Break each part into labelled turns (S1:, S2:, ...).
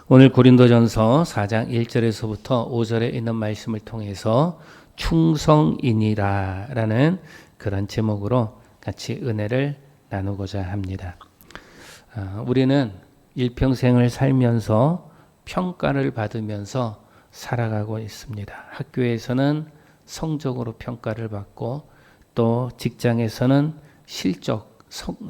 S1: 오늘 고린도전서 4장 1절에서부터 5절에 있는 말씀을 통해서 충성인이라라는 그런 제목으로 같이 은혜를 나누고자 합니다. 우리는 일평생을 살면서 평가를 받으면서 살아가고 있습니다. 학교에서는 성적으로 평가를 받고 또 직장에서는 실적,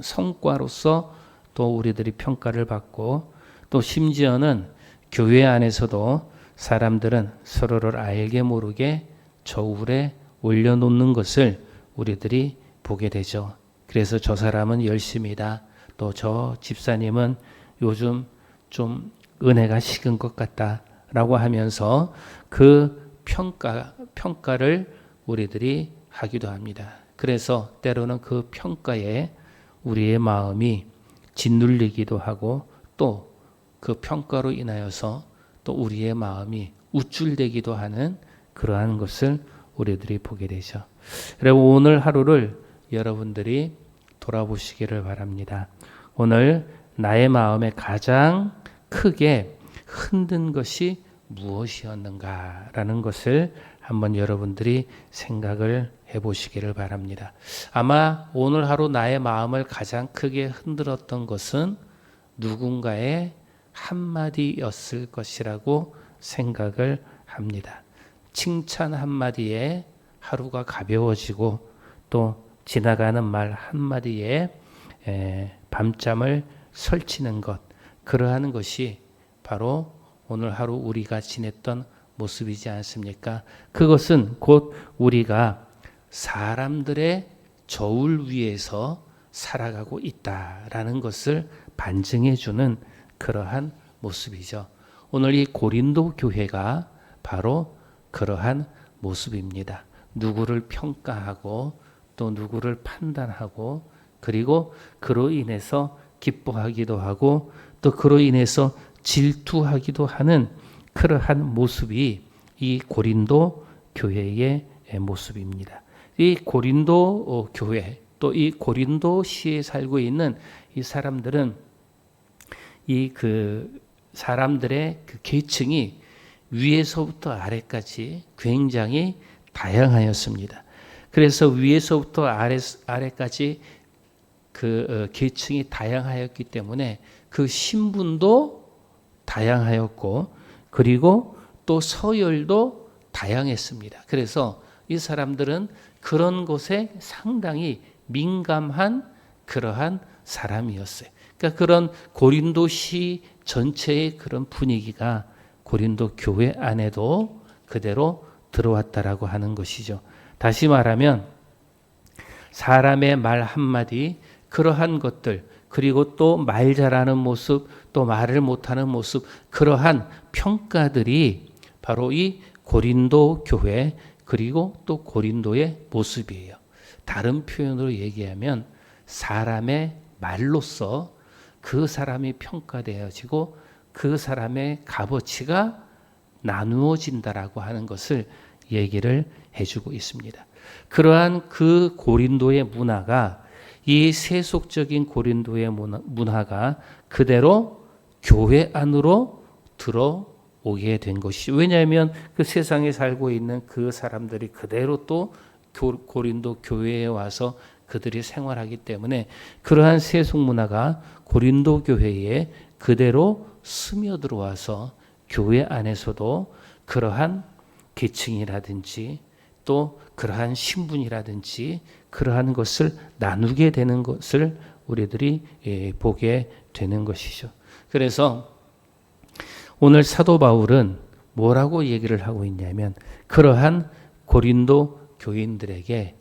S1: 성과로서 또 우리들이 평가를 받고 또 심지어는 교회 안에서도 사람들은 서로를 알게 모르게 저울에 올려놓는 것을 우리들이 보게 되죠. 그래서 저 사람은 열심이다. 또 저 집사님은 요즘 좀 은혜가 식은 것 같다. 라고 하면서 그 평가를 우리들이 하기도 합니다. 그래서 때로는 그 평가에 우리의 마음이 짓눌리기도 하고 또 그 평가로 인하여서 또 우리의 마음이 우쭐대기도 하는 그러한 것을 우리들이 보게 되죠. 그리고 오늘 하루를 여러분들이 돌아보시기를 바랍니다. 오늘 나의 마음에 가장 크게 흔든 것이 무엇이었는가라는 것을 한번 여러분들이 생각을 해보시기를 바랍니다. 아마 오늘 하루 나의 마음을 가장 크게 흔들었던 것은 누군가의 한마디였을 것이라고 생각을 합니다. 칭찬 한마디에 하루가 가벼워지고 또 지나가는 말 한마디에 밤잠을 설치는 것, 그러한 것이 바로 오늘 하루 우리가 지냈던 모습이지 않습니까? 그것은 곧 우리가 사람들의 저울 위에서 살아가고 있다라는 것을 반증해 주는 그러한 모습이죠. 오늘 이 고린도 교회가 바로 그러한 모습입니다. 누구를 평가하고 또 누구를 판단하고 그리고 그로 인해서 기뻐하기도 하고 또 그로 인해서 질투하기도 하는 그러한 모습이 이 고린도 교회의 모습입니다. 이 고린도 교회 또 이 고린도시에 살고 있는 이 사람들은 이 사람들의 그 계층이 위에서부터 아래까지 굉장히 다양하였습니다. 그래서 위에서부터 아래까지 그 계층이 다양하였기 때문에 그 신분도 다양하였고 그리고 또 서열도 다양했습니다. 그래서 이 사람들은 그런 것에 상당히 민감한 그러한 사람이었어요. 그러니까 그런 고린도시 전체의 그런 분위기가 고린도 교회 안에도 그대로 들어왔다라고 하는 것이죠. 다시 말하면 사람의 말 한마디 그러한 것들 그리고 또 말 잘하는 모습 또 말을 못하는 모습 그러한 평가들이 바로 이 고린도 교회 그리고 또 고린도의 모습이에요. 다른 표현으로 얘기하면 사람의 말로서 그 사람이 평가되어지고 그 사람의 값어치가 나누어진다라고 하는 것을 얘기를 해주고 있습니다. 그러한 그 고린도의 문화가 이 세속적인 고린도의 문화가 그대로 교회 안으로 들어오게 된 것이죠. 왜냐하면 그 세상에 살고 있는 그 사람들이 그대로 또 고린도 교회에 와서 그들이 생활하기 때문에 그러한 세속 문화가 고린도 교회에 그대로 스며들어와서 교회 안에서도 그러한 계층이라든지 또 그러한 신분이라든지 그러한 것을 나누게 되는 것을 우리들이 보게 되는 것이죠. 그래서 오늘 사도 바울은 뭐라고 얘기를 하고 있냐면 그러한 고린도 교인들에게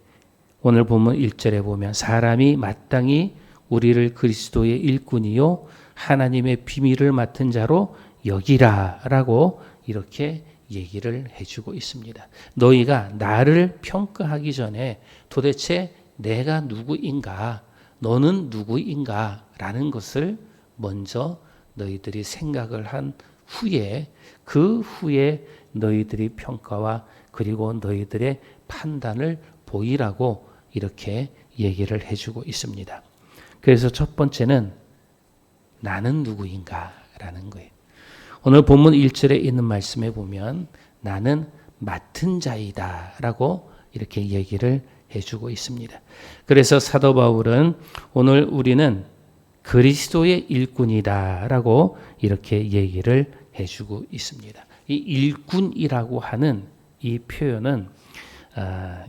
S1: 오늘 보면 1절에 보면 사람이 마땅히 우리를 그리스도의 일꾼이요 하나님의 비밀을 맡은 자로 여기라라고 이렇게 얘기를 해주고 있습니다. 너희가 나를 평가하기 전에 도대체 내가 누구인가, 너는 누구인가 라는 것을 먼저 너희들이 생각을 한 후에 그 후에 너희들이 평가와 그리고 너희들의 판단을 보이라고 이렇게 얘기를 해주고 있습니다. 그래서 첫 번째는 나는 누구인가라는 거예요. 오늘 본문 1절에 있는 말씀에 보면 나는 맡은 자이다 라고 이렇게 얘기를 해주고 있습니다. 그래서 사도 바울은 오늘 우리는 그리스도의 일꾼이다 라고 이렇게 얘기를 해주고 있습니다. 이 일꾼이라고 하는 이 표현은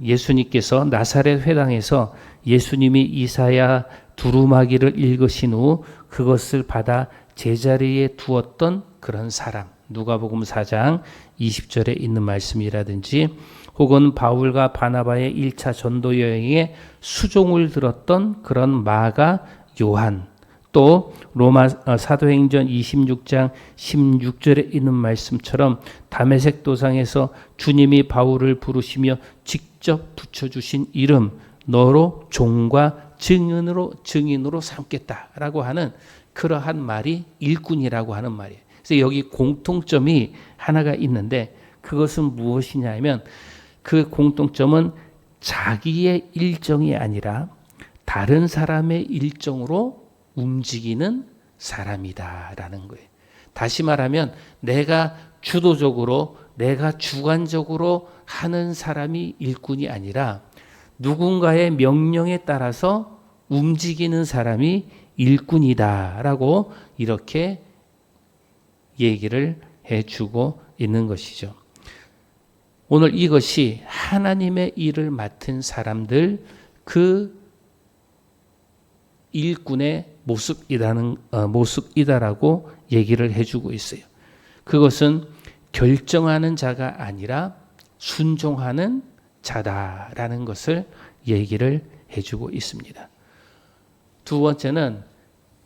S1: 예수님께서 나사렛 회당에서 예수님이 이사야 두루마기를 읽으신 후 그것을 받아 제자리에 두었던 그런 사람, 누가복음 4장 20절에 있는 말씀이라든지 혹은 바울과 바나바의 1차 전도 여행에 수종을 들었던 그런 마가 요한, 또 로마 사도행전 26장 16절에 있는 말씀처럼 다메섹 도상에서 주님이 바울을 부르시며 직접 붙여주신 이름 너로 종과 증인으로 삼겠다라고 하는 그러한 말이 일꾼이라고 하는 말이에요. 그래서 여기 공통점이 하나가 있는데 그것은 무엇이냐면 그 공통점은 자기의 일정이 아니라 다른 사람의 일정으로 움직이는 사람이다라는 거예요. 다시 말하면 내가 주도적으로 내가 주관적으로 하는 사람이 일꾼이 아니라 누군가의 명령에 따라서 움직이는 사람이 일꾼이다라고 이렇게 얘기를 해주고 있는 것이죠. 오늘 이것이 하나님의 일을 맡은 사람들 그 일꾼의 모습이다라고 얘기를 해주고 있어요. 그것은 결정하는 자가 아니라 순종하는 자다라는 것을 얘기를 해주고 있습니다. 두 번째는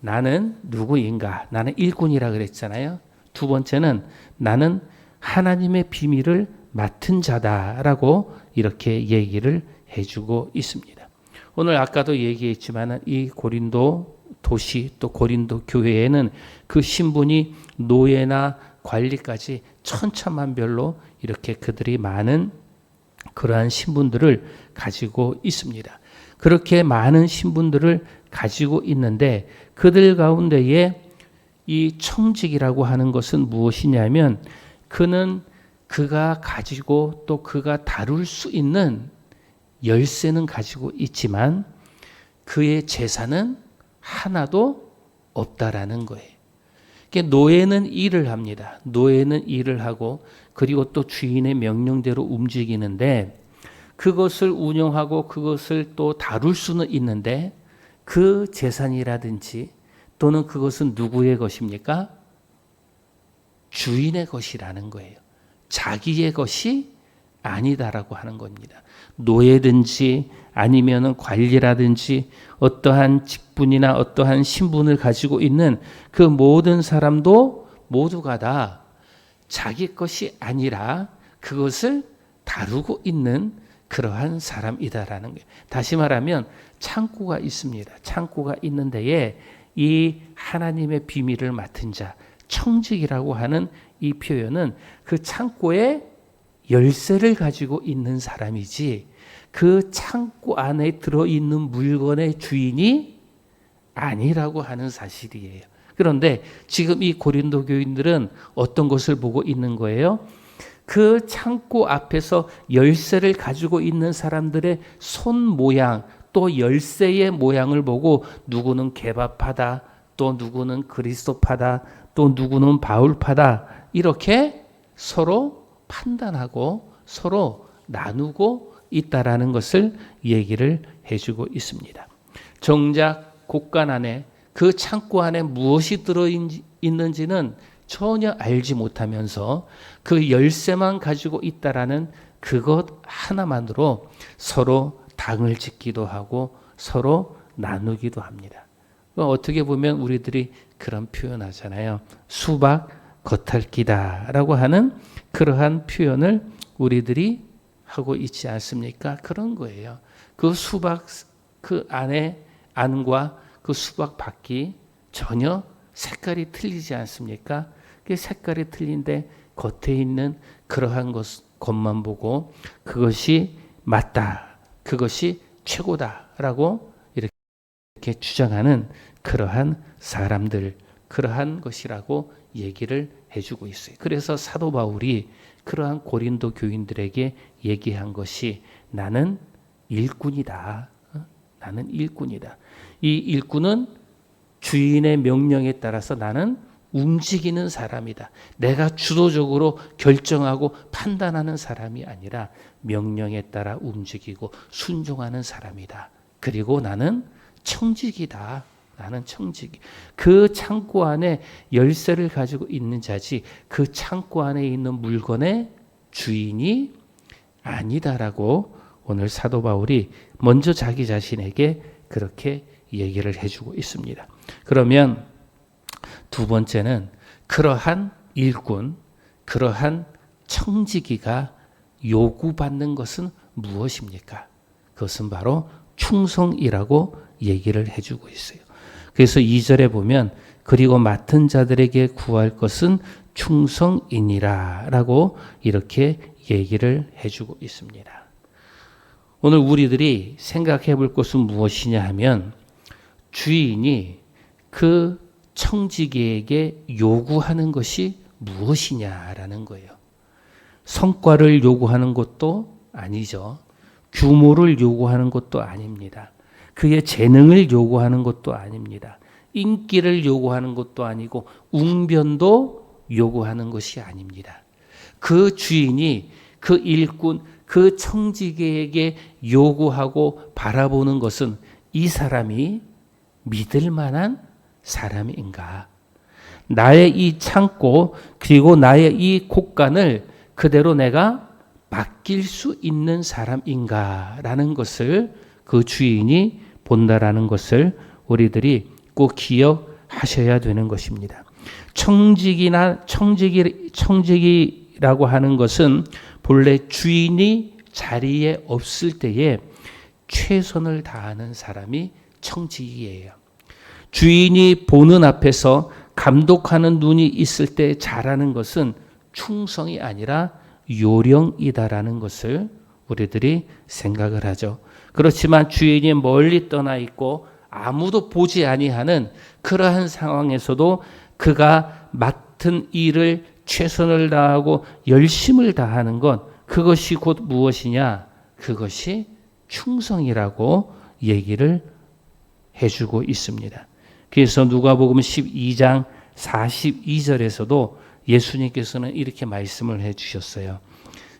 S1: 나는 누구인가? 나는 일꾼이라 그랬잖아요. 두 번째는 나는 하나님의 비밀을 맡은 자다라고 이렇게 얘기를 해주고 있습니다. 오늘 아까도 얘기했지만 이 고린도 도시 또 고린도 교회에는 그 신분이 노예나 관리까지 천차만별로 이렇게 그들이 많은 그러한 신분들을 가지고 있습니다. 그렇게 많은 신분들을 가지고 있는데 그들 가운데에 이 청직이라고 하는 것은 무엇이냐면 그가 가지고 또 그가 다룰 수 있는 열쇠는 가지고 있지만 그의 재산은 하나도 없다라는 거예요. 그러니까 노예는 일을 합니다. 노예는 일을 하고 그리고 또 주인의 명령대로 움직이는데 그것을 운영하고 그것을 또 다룰 수는 있는데 그 재산이라든지 또는 그것은 누구의 것입니까? 주인의 것이라는 거예요. 자기의 것이 아니다라고 하는 겁니다. 노예든지 아니면은 관리라든지 어떠한 직분이나 어떠한 신분을 가지고 있는 그 모든 사람도 모두가 다 자기 것이 아니라 그것을 다루고 있는 그러한 사람이다라는 거예요. 다시 말하면 창고가 있습니다. 창고가 있는 데에 이 하나님의 비밀을 맡은 자, 청직이라고 하는 이 표현은 그 창고에 열쇠를 가지고 있는 사람이지 그 창고 안에 들어있는 물건의 주인이 아니라고 하는 사실이에요. 그런데 지금 이 고린도 교인들은 어떤 것을 보고 있는 거예요? 그 창고 앞에서 열쇠를 가지고 있는 사람들의 손 모양 또 열쇠의 모양을 보고 누구는 개바파다 또 누구는 그리스도파다 또 누구는 바울파다 이렇게 서로 판단하고 서로 나누고 있다라는 것을 얘기를 해주고 있습니다. 정작 곳간 안에 그 창고 안에 무엇이 들어있는지는 전혀 알지 못하면서 그 열쇠만 가지고 있다라는 그것 하나만으로 서로 당을 짓기도 하고 서로 나누기도 합니다. 어떻게 보면 우리들이 그런 표현하잖아요. 수박 겉핥기다라고 하는 그러한 표현을 우리들이 하고 있지 않습니까? 그런 거예요. 그 수박 그 안과 그 수박 밖이 전혀 색깔이 틀리지 않습니까? 그 색깔이 틀린데 겉에 있는 그러한 것만 보고 그것이 맞다, 그것이 최고다라고 이렇게 주장하는 그러한 사람들 그러한 것이라고 얘기를 해주고 있어요. 그래서 사도 바울이 그러한 고린도 교인들에게 얘기한 것이 나는 일꾼이다. 나는 일꾼이다. 이 일꾼은 주인의 명령에 따라서 나는 움직이는 사람이다. 내가 주도적으로 결정하고 판단하는 사람이 아니라 명령에 따라 움직이고 순종하는 사람이다. 그리고 나는 청직이다. 나는 청직이. 그 창고 안에 열쇠를 가지고 있는 자지 그 창고 안에 있는 물건의 주인이 아니다라고 오늘 사도 바울이 먼저 자기 자신에게 그렇게 얘기를 해주고 있습니다. 그러면 두 번째는 그러한 일꾼, 그러한 청지기가 요구받는 것은 무엇입니까? 그것은 바로 충성이라고 얘기를 해주고 있어요. 그래서 2절에 보면 그리고 맡은 자들에게 구할 것은 충성이니라 라고 이렇게 얘기를 해주고 있습니다. 오늘 우리들이 생각해 볼 것은 무엇이냐 하면 주인이 그 청지기에게 요구하는 것이 무엇이냐라는 거예요. 성과를 요구하는 것도 아니죠. 규모를 요구하는 것도 아닙니다. 그의 재능을 요구하는 것도 아닙니다. 인기를 요구하는 것도 아니고 웅변도 요구하는 것이 아닙니다. 그 주인이 그 일꾼, 그 청지기에게 요구하고 바라보는 것은 이 사람이 믿을 만한 사람인가? 나의 이 창고 그리고 나의 이 곳간을 그대로 내가 맡길 수 있는 사람인가라는 것을 그 주인이 본다라는 것을 우리들이 꼭 기억하셔야 되는 것입니다. 청지기라고 하는 것은 본래 주인이 자리에 없을 때에 최선을 다하는 사람이 청지기예요. 주인이 보는 앞에서 감독하는 눈이 있을 때 잘하는 것은 충성이 아니라 요령이다라는 것을 우리들이 생각을 하죠. 그렇지만 주인이 멀리 떠나 있고 아무도 보지 아니하는 그러한 상황에서도 그가 맡은 일을 최선을 다하고 열심을 다하는 것, 그것이 곧 무엇이냐? 그것이 충성이라고 얘기를 해주고 있습니다. 그래서 누가복음 12장 42절에서도 예수님께서는 이렇게 말씀을 해주셨어요.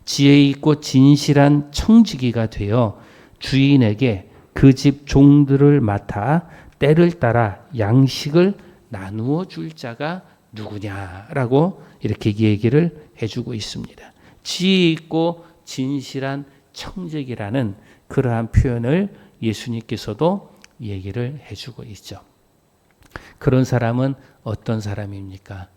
S1: 지혜 있고 진실한 청지기가 되어 주인에게 그 집 종들을 맡아 때를 따라 양식을 나누어 줄 자가 누구냐라고 이렇게 얘기를 해주고 있습니다. 지혜 있고 진실한 청지기라는 그러한 표현을 예수님께서도 얘기를 해주고 있죠. 그런 사람은 어떤 사람입니까?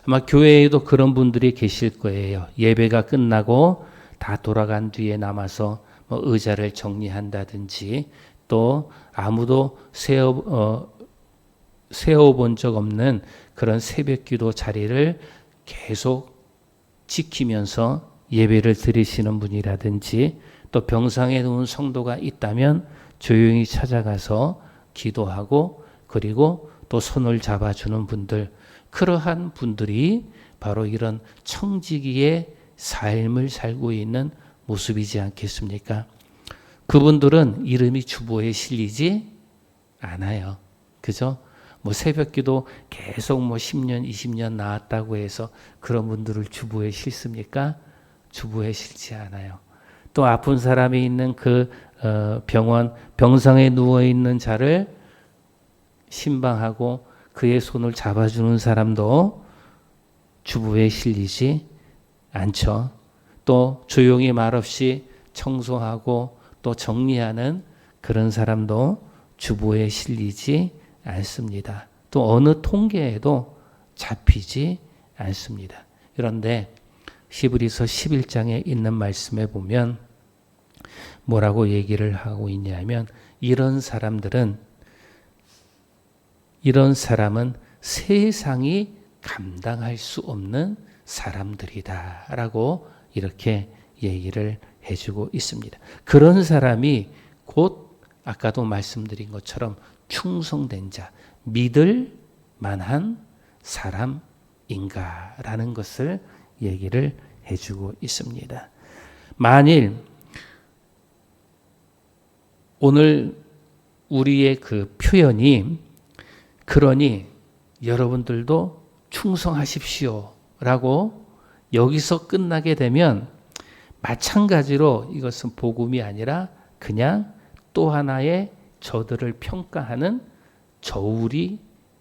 S1: 아마 교회에도 그런 분들이 계실 거예요. 예배가 끝나고 다 돌아간 뒤에 남아서 의자를 정리한다든지 또 아무도 세워본 적 없는 그런 새벽기도 자리를 계속 지키면서 예배를 드리시는 분이라든지 또 병상에 누운 성도가 있다면 조용히 찾아가서 기도하고 그리고 또 손을 잡아주는 분들, 그러한 분들이 바로 이런 청지기의 삶을 살고 있는 모습이지 않겠습니까? 그분들은 이름이 주보에 실리지 않아요. 그죠? 새벽기도 계속 10년, 20년 나왔다고 해서 그런 분들을 주보에 실습니까? 주보에 실지 않아요. 또 아픈 사람이 있는 그 병상에 누워있는 자를 신방하고 그의 손을 잡아주는 사람도 주부에 실리지 않죠. 또 조용히 말없이 청소하고 또 정리하는 그런 사람도 주부에 실리지 않습니다. 또 어느 통계에도 잡히지 않습니다. 그런데 히브리서 11장에 있는 말씀에 보면 뭐라고 얘기를 하고 있냐면 이런 사람은 세상이 감당할 수 없는 사람들이다 라고 이렇게 얘기를 해주고 있습니다. 그런 사람이 곧 아까도 말씀드린 것처럼 충성된 자, 믿을 만한 사람인가라는 것을 얘기를 해주고 있습니다. 만일 오늘 우리의 그 표현이 그러니 여러분들도 충성하십시오 라고 여기서 끝나게 되면 마찬가지로 이것은 복음이 아니라 그냥 또 하나의 저들을 평가하는 저울이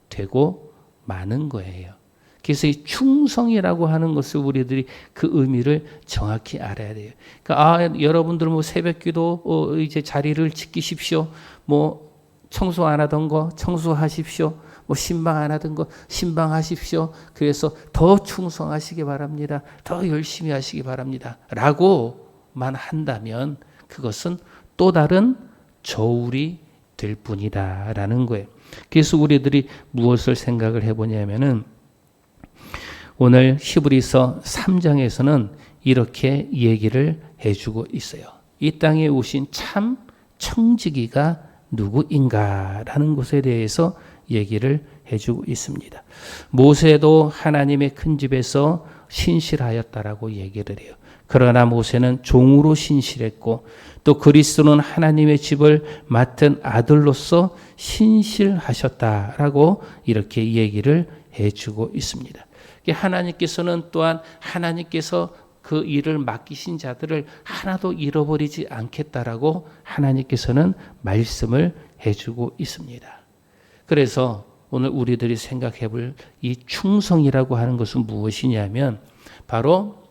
S1: 되고 마는 거예요. 그래서 이 충성이라고 하는 것을 우리들이 그 의미를 정확히 알아야 돼요. 그러니까 여러분들 뭐 새벽기도 이제 자리를 지키십시오. 뭐 청소 안 하던 거 청소하십시오. 뭐 신방 안 하던 거 신방하십시오. 그래서 더 충성하시기 바랍니다. 더 열심히 하시기 바랍니다. 라고만 한다면 그것은 또 다른 저울이 될 뿐이다라는 거예요. 그래서 우리들이 무엇을 생각을 해보냐면은 오늘 히브리서 3장에서는 이렇게 얘기를 해주고 있어요. 이 땅에 오신 참 청지기가 누구인가라는 것에 대해서 얘기를 해주고 있습니다. 모세도 하나님의 큰 집에서 신실하였다라고 얘기를 해요. 그러나 모세는 종으로 신실했고 또 그리스도는 하나님의 집을 맡은 아들로서 신실하셨다라고 이렇게 얘기를 해주고 있습니다. 하나님께서는 또한 하나님께서 그 일을 맡기신 자들을 하나도 잃어버리지 않겠다라고 하나님께서는 말씀을 해주고 있습니다. 그래서 오늘 우리들이 생각해 볼 이 충성이라고 하는 것은 무엇이냐면 바로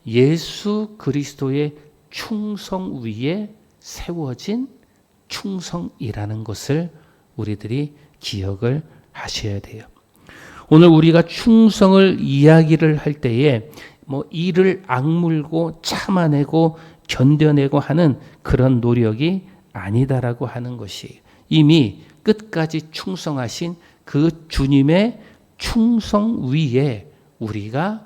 S1: 예수 그리스도의 충성 위에 세워진 충성이라는 것을 우리들이 기억을 하셔야 돼요. 오늘 우리가 충성을 이야기를 할 때에 뭐 이를 악물고 참아내고 견뎌내고 하는 그런 노력이 아니다라고 하는 것이 이미 끝까지 충성하신 그 주님의 충성 위에 우리가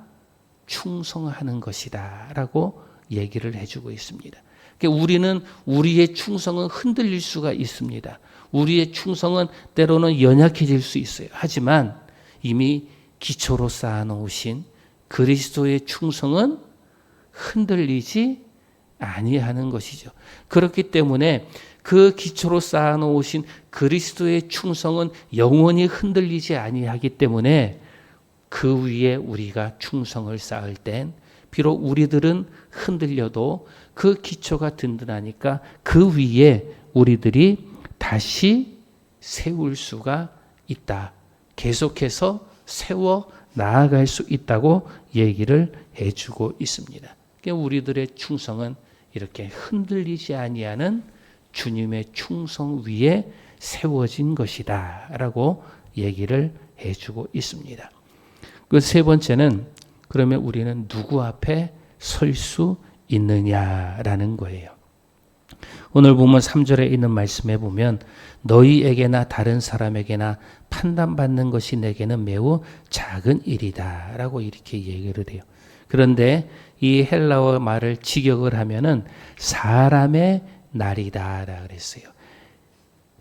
S1: 충성하는 것이다 라고 얘기를 해주고 있습니다. 그러니까 우리는 우리의 충성은 흔들릴 수가 있습니다. 우리의 충성은 때로는 연약해질 수 있어요. 하지만 이미 기초로 쌓아놓으신 그리스도의 충성은 흔들리지 아니하는 것이죠. 그렇기 때문에 그 기초로 쌓아놓으신 그리스도의 충성은 영원히 흔들리지 아니하기 때문에 그 위에 우리가 충성을 쌓을 땐 비록 우리들은 흔들려도 그 기초가 든든하니까 그 위에 우리들이 다시 세울 수가 있다. 계속해서 세워 나아갈 수 있다고 얘기를 해주고 있습니다. 그러니까 우리들의 충성은 이렇게 흔들리지 아니하는 주님의 충성 위에 세워진 것이다 라고 얘기를 해주고 있습니다. 그 세 번째는 그러면 우리는 누구 앞에 설 수 있느냐라는 거예요. 오늘 보면 3절에 있는 말씀에 보면 너희에게나 다른 사람에게나 판단받는 것이 내게는 매우 작은 일이다 라고 이렇게 얘기를 해요. 그런데 이 헬라어 말을 직역을 하면은 사람의 날이다 라고 그랬어요.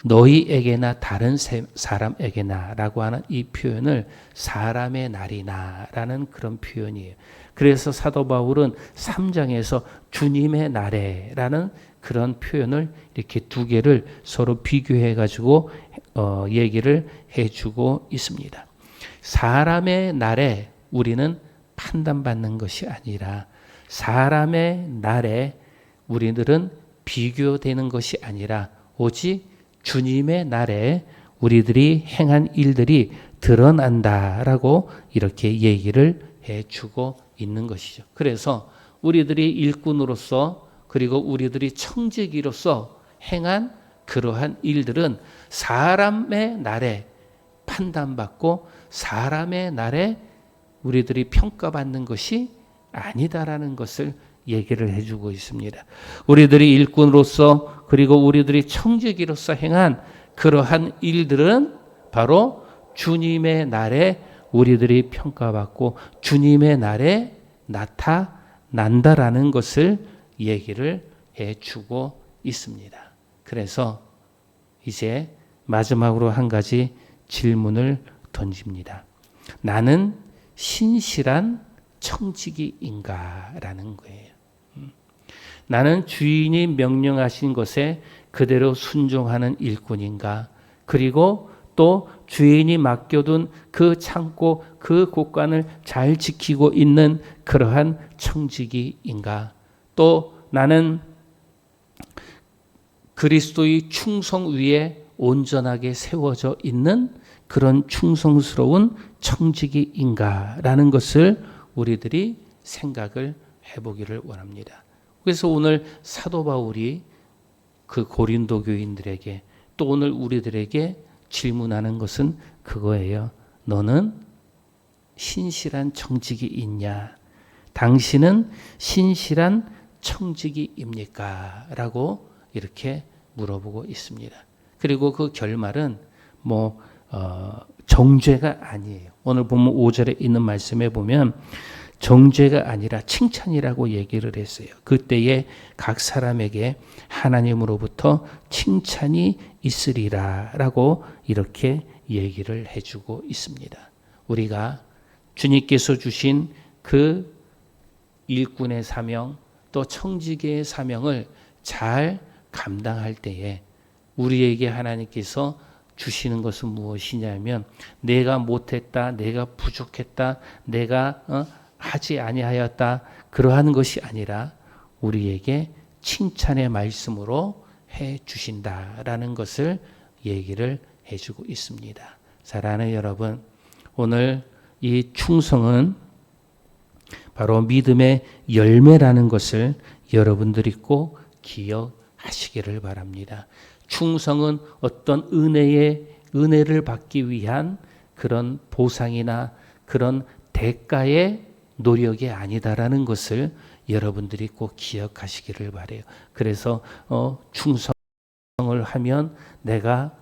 S1: 너희에게나 다른 사람에게나 라고 하는 이 표현을 사람의 날이나 라는 그런 표현이에요. 그래서 사도 바울은 3장에서 주님의 날에 라는 그런 표현을 이렇게 두 개를 서로 비교해 가지고 얘기를 해주고 있습니다. 사람의 날에 우리는 판단받는 것이 아니라 사람의 날에 우리들은 비교되는 것이 아니라 오직 주님의 날에 우리들이 행한 일들이 드러난다라고 이렇게 얘기를 해주고 있는 것이죠. 그래서 우리들이 일꾼으로서 그리고 우리들이 청지기로서 행한 그러한 일들은 사람의 날에 판단받고 사람의 날에 우리들이 평가받는 것이 아니다라는 것을 얘기를 해주고 있습니다. 우리들이 일꾼으로서 그리고 우리들이 청지기로서 행한 그러한 일들은 바로 주님의 날에 우리들이 평가받고 주님의 날에 나타난다라는 것을 얘기를 해주고 있습니다. 그래서 이제 마지막으로 한 가지 질문을 던집니다. 나는 신실한 청지기인가라는 거예요. 나는 주인이 명령하신 것에 그대로 순종하는 일꾼인가? 그리고 또 주인이 맡겨둔 그 창고, 그 곳간을 잘 지키고 있는 그러한 청지기인가? 또 나는 그리스도의 충성 위에 온전하게 세워져 있는 그런 충성스러운 청지기인가라는 것을 우리들이 생각을 해보기를 원합니다. 그래서 오늘 사도 바울이 그 고린도 교인들에게 또 오늘 우리들에게 질문하는 것은 그거예요. 너는 신실한 청지기 있냐? 당신은 신실한 청지기입니까? 라고 이렇게 물어보고 있습니다. 그리고 그 결말은 정죄가 아니에요. 오늘 보면 5절에 있는 말씀에 보면 정죄가 아니라 칭찬이라고 얘기를 했어요. 그때에 각 사람에게 하나님으로부터 칭찬이 있으리라 라고 이렇게 얘기를 해주고 있습니다. 우리가 주님께서 주신 그 일꾼의 사명 또 청지기의 사명을 잘 감당할 때에 우리에게 하나님께서 주시는 것은 무엇이냐면 내가 못했다, 내가 부족했다, 내가 하지 아니하였다 그러한 것이 아니라 우리에게 칭찬의 말씀으로 해 주신다라는 것을 얘기를 해주고 있습니다. 사랑하는 여러분, 오늘 이 충성은 바로 믿음의 열매라는 것을 여러분들이 꼭 기억하시기를 바랍니다. 충성은 어떤 은혜를 받기 위한 그런 보상이나 그런 대가의 노력이 아니다라는 것을 여러분들이 꼭 기억하시기를 바라요. 그래서 충성을 하면 내가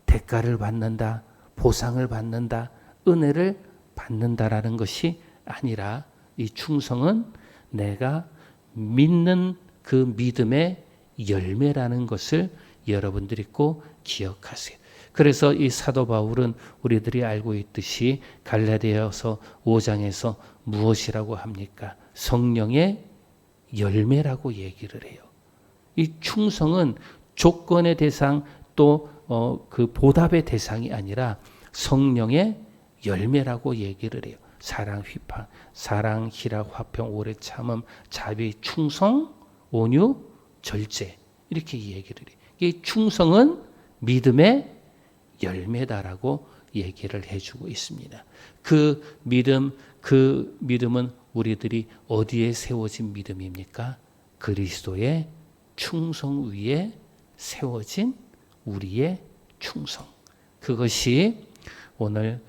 S1: 대가를 받는다, 보상을 받는다, 은혜를 받는다라는 것이 아니라 이 충성은 내가 믿는 그 믿음의 열매라는 것을 여러분들이 꼭 기억하세요. 그래서 이 사도 바울은 우리들이 알고 있듯이 갈라디아서 5장에서 무엇이라고 합니까? 성령의 열매라고 얘기를 해요. 이 충성은 조건의 대상 또 그 보답의 대상이 아니라 성령의 열매라고 얘기를 해요. 사랑, 휘파, 사랑, 희락, 화평, 오래 참음, 자비, 충성, 온유, 절제 이렇게 얘기를 해요. 이 충성은 믿음의 열매다라고 얘기를 해주고 있습니다. 그 믿음은 우리들이 어디에 세워진 믿음입니까? 그리스도의 충성 위에 세워진 우리의 충성. 그것이 오늘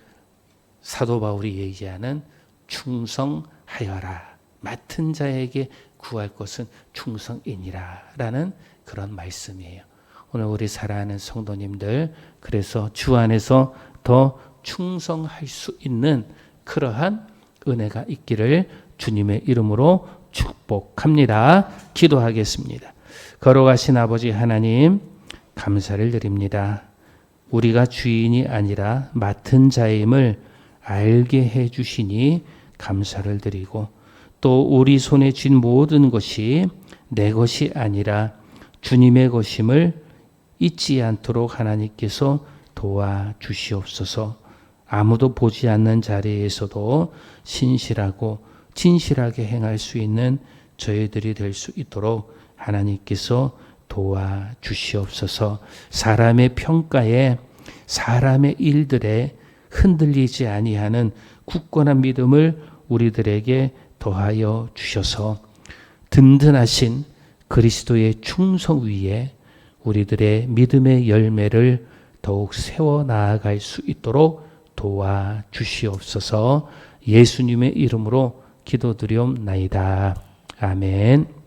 S1: 사도 바울이 얘기하는 충성하여라. 맡은 자에게 구할 것은 충성이니라 라는 그런 말씀이에요. 오늘 우리 사랑하는 성도님들, 그래서 주 안에서 더 충성할 수 있는 그러한 은혜가 있기를 주님의 이름으로 축복합니다. 기도하겠습니다. 걸어가신 아버지 하나님, 감사를 드립니다. 우리가 주인이 아니라 맡은 자임을 알게 해 주시니 감사를 드리고, 또 우리 손에 쥔 모든 것이 내 것이 아니라 주님의 것임을 잊지 않도록 하나님께서 도와주시옵소서. 아무도 보지 않는 자리에서도 신실하고 진실하게 행할 수 있는 저희들이 될 수 있도록 하나님께서 도와주시옵소서. 사람의 평가에, 사람의 일들에 흔들리지 아니하는 굳건한 믿음을 우리들에게 더하여 주셔서 든든하신 그리스도의 충성 위에 우리들의 믿음의 열매를 더욱 세워 나아갈 수 있도록 도와주시옵소서. 예수님의 이름으로 기도드리옵나이다. 아멘.